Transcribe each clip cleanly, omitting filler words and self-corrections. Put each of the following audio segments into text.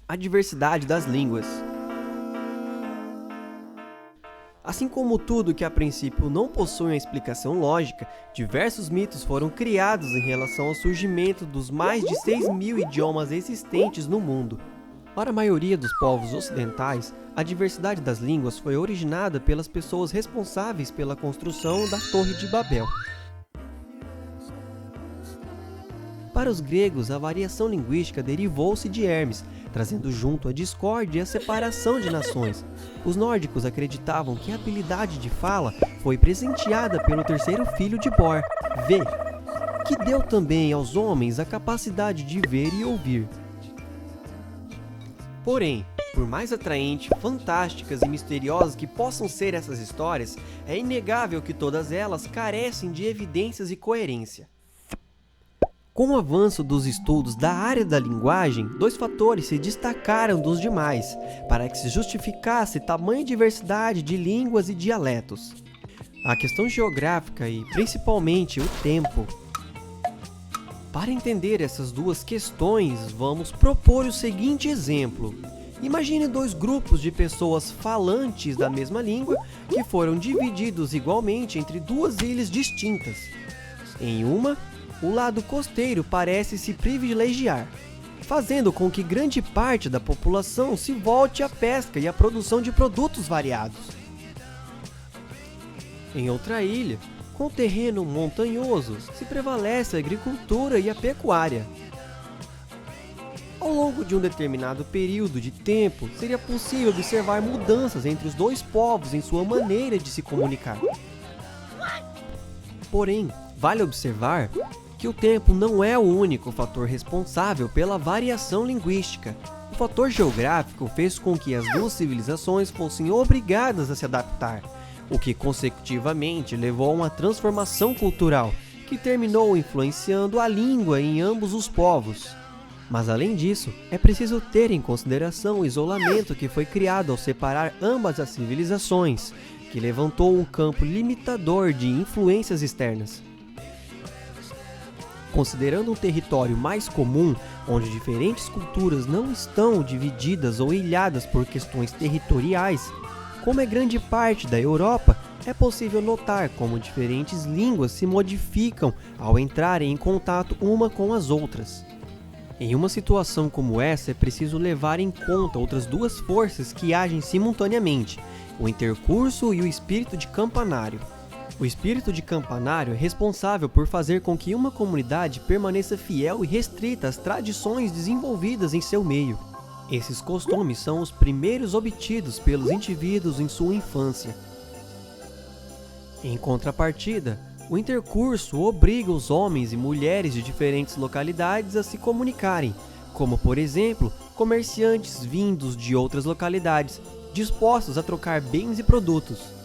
A diversidade das línguas. Assim como tudo que a princípio não possui uma explicação lógica, diversos mitos foram criados em relação ao surgimento dos mais de 6.000 idiomas existentes no mundo. Para a maioria dos povos ocidentais, a diversidade das línguas foi originada pelas pessoas responsáveis pela construção da Torre de Babel. Para os gregos, a variação linguística derivou-se de Hermes, trazendo junto a discórdia e a separação de nações. Os nórdicos acreditavam que a habilidade de fala foi presenteada pelo terceiro filho de Bor, Ve, que deu também aos homens a capacidade de ver e ouvir. Porém, por mais atraentes, fantásticas e misteriosas que possam ser essas histórias, é inegável que todas elas carecem de evidências e coerência. Com o avanço dos estudos da área da linguagem, dois fatores se destacaram dos demais, para que se justificasse tamanha diversidade de línguas e dialetos: a questão geográfica e, principalmente, o tempo. Para entender essas duas questões, vamos propor o seguinte exemplo. Imagine dois grupos de pessoas falantes da mesma língua que foram divididos igualmente entre duas ilhas distintas. Em uma, o lado costeiro parece se privilegiar, fazendo com que grande parte da população se volte à pesca e à produção de produtos variados. Em outra ilha, com terreno montanhoso, se prevalece a agricultura e a pecuária. Ao longo de um determinado período de tempo, seria possível observar mudanças entre os dois povos em sua maneira de se comunicar. Porém, vale observar que o tempo não é o único fator responsável pela variação linguística. O fator geográfico fez com que as duas civilizações fossem obrigadas a se adaptar, o que consecutivamente levou a uma transformação cultural, que terminou influenciando a língua em ambos os povos. Mas além disso, é preciso ter em consideração o isolamento que foi criado ao separar ambas as civilizações, que levantou um campo limitador de influências externas. Considerando um território mais comum, onde diferentes culturas não estão divididas ou ilhadas por questões territoriais, como é grande parte da Europa, é possível notar como diferentes línguas se modificam ao entrarem em contato uma com as outras. Em uma situação como essa, é preciso levar em conta outras duas forças que agem simultaneamente: o intercurso e o espírito de campanário. O espírito de campanário é responsável por fazer com que uma comunidade permaneça fiel e restrita às tradições desenvolvidas em seu meio. Esses costumes são os primeiros obtidos pelos indivíduos em sua infância. Em contrapartida, o intercurso obriga os homens e mulheres de diferentes localidades a se comunicarem, como, por exemplo, comerciantes vindos de outras localidades, dispostos a trocar bens e produtos.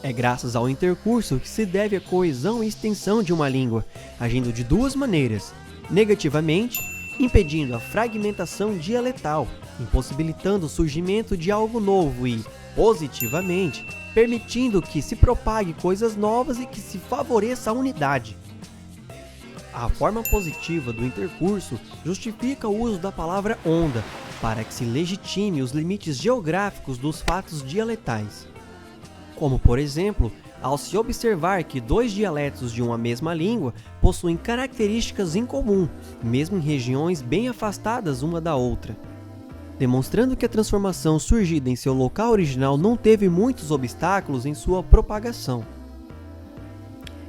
É graças ao intercurso que se deve a coesão e extensão de uma língua, agindo de duas maneiras: negativamente, impedindo a fragmentação dialetal, impossibilitando o surgimento de algo novo, e, positivamente, permitindo que se propague coisas novas e que se favoreça a unidade. A forma positiva do intercurso justifica o uso da palavra onda, para que se legitime os limites geográficos dos fatos dialetais. Como, por exemplo, ao se observar que dois dialetos de uma mesma língua possuem características em comum, mesmo em regiões bem afastadas uma da outra, demonstrando que a transformação surgida em seu local original não teve muitos obstáculos em sua propagação.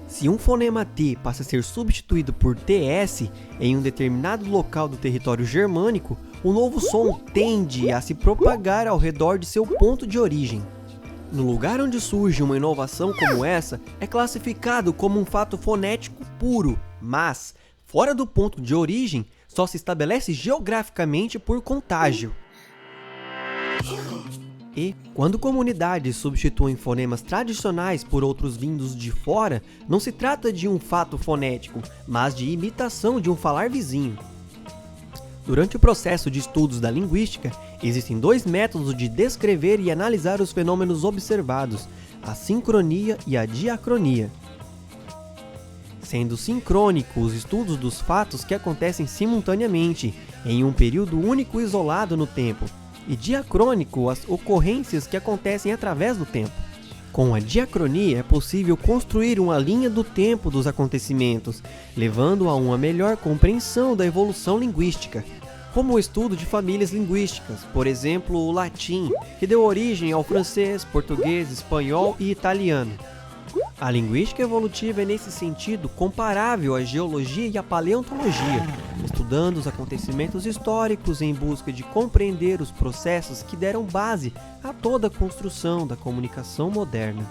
Se um fonema T passa a ser substituído por TS em um determinado local do território germânico, o novo som tende a se propagar ao redor de seu ponto de origem. No lugar onde surge uma inovação como essa, é classificado como um fato fonético puro, mas, fora do ponto de origem, só se estabelece geograficamente por contágio. E, quando comunidades substituem fonemas tradicionais por outros vindos de fora, não se trata de um fato fonético, mas de imitação de um falar vizinho. Durante o processo de estudos da linguística, existem dois métodos de descrever e analisar os fenômenos observados: a sincronia e a diacronia. Sendo sincrônico os estudos dos fatos que acontecem simultaneamente, em um período único isolado no tempo, e diacrônico as ocorrências que acontecem através do tempo. Com a diacronia é possível construir uma linha do tempo dos acontecimentos, levando a uma melhor compreensão da evolução linguística, como o estudo de famílias linguísticas, por exemplo, o latim, que deu origem ao francês, português, espanhol e italiano. A linguística evolutiva é, nesse sentido, comparável à geologia e à paleontologia, estudando os acontecimentos históricos em busca de compreender os processos que deram base a toda a construção da comunicação moderna.